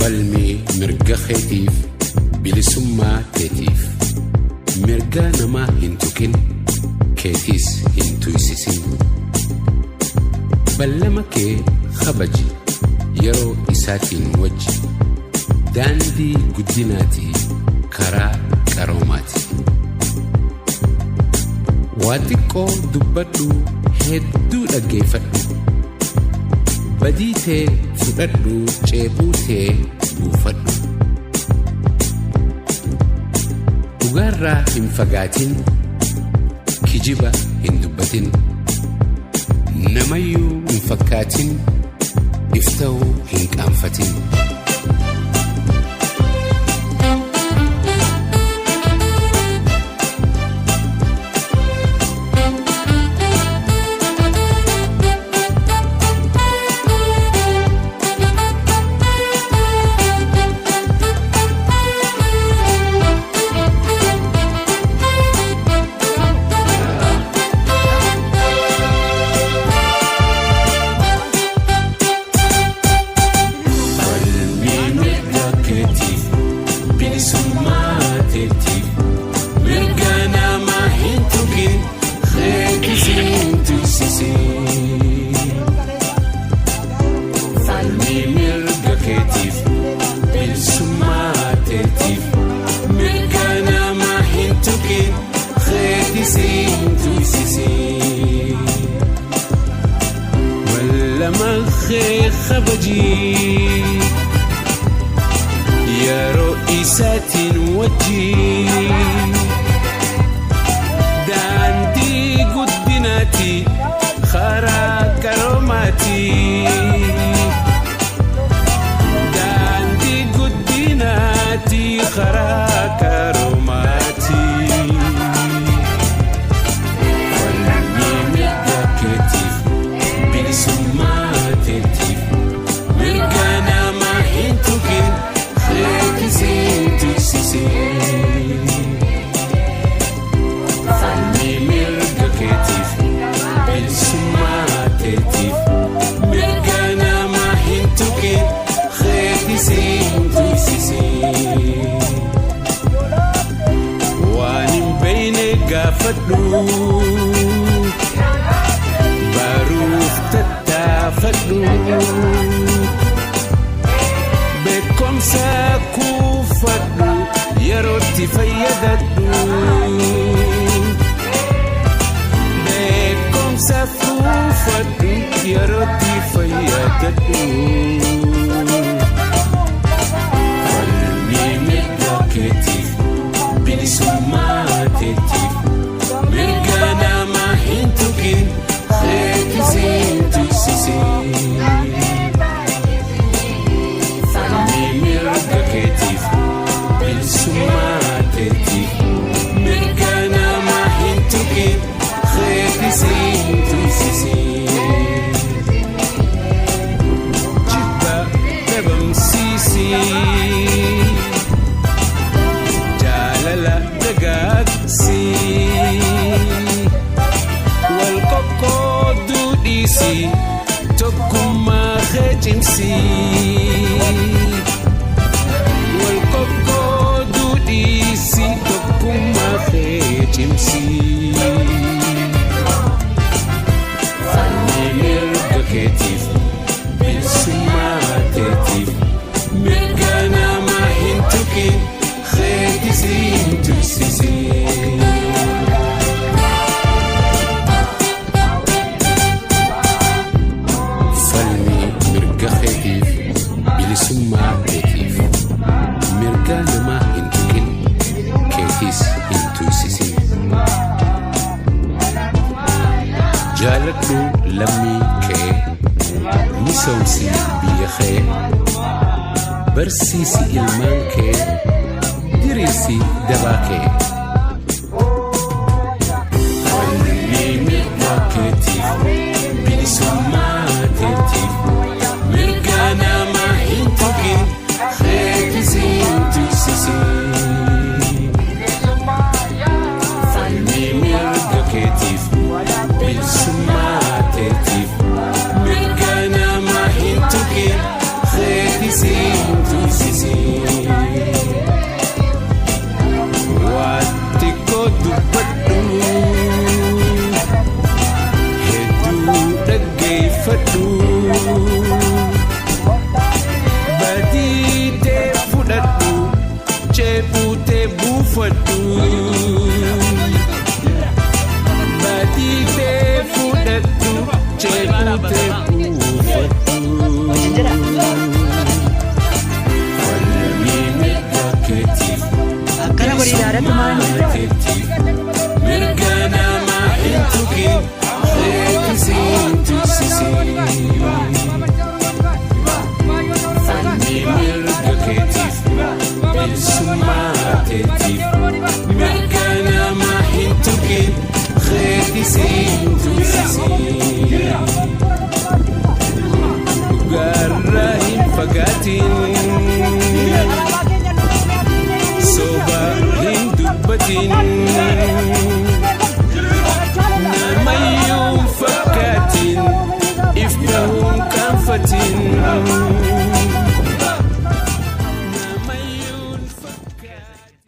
falmii mirga keetiif bilisummaa keetiif mirga namaa hin tuqin keetiis hin tuysisin ballama kee kabaji yeroo isaatiin wajji daandii guddinaatii karaa qaroomaati waa xiqqoo dubbadhu hedduu dhaggeeffadhu badii tee fudhadhu ceebuu tee buufadhu dhugaarraa hin fagaatin kijiba hin dubbatin namayyuu hin fakkaatin ifta'uu hin qaanfatin yeroo isaatiin wajji daandii guddinaati karaa qaroomaati daandii guddinaati karaa qaroomaati falmii mirga keetiif bilisummaa keetiif mirga namaa hin tuqin keetiis hin tuysisin falmii mirga keetiif bilisummaa keetiif mirga namaa hin tuqin keetiis hin tuysisin waan hin beeyne gaafadhu baruuf tattaafadhu beekumsa kuufadhu yerootti fayyadadhu beekumsa kuufadhu yerootti fayyadadhu falmii mirga keetiif bilisummaa keetiif mirga namaa hin tuqin keetiis hin tuysisin keetiif bilisummaa keetiif mirga namaa hin tuqin keetiis hin tuysisin jibba dhabamsiisi jaalala dagaagsi wal qoqqooduu dhiisi tokkummaa kee cimsi si tokkummaa kee cimsi falmii mirga keetiif bilisummaa keetiif mirga namaa hin tuqin keetiis hin tuysisin falmii mirga keetiif bilisummaa keetiif mirga namaa hin tuqin keetiis hin tuysisin jaaladhu lammii kee misoomsi biyya kee barsiisi ilmaan kee diriirsi dabaa kee falmii mirga keetiif bilisummaa keetiif mirga namaa hin tuqin keetiis hin tuysisin falmii mirga keetiif bilisummaa keetiif mirga namaa hin tuqin keetiis hin tuysisin Akkana godhi ilaalatu maal? Mirgana mahintukin rekisin tuksisi Fanni mirga ketif Bilsuma ketif Mirgana mahintukin rekisin tuksisi Garrahin fagatin Soba hindubbatin Namayong fakatin Iftahong kamfatin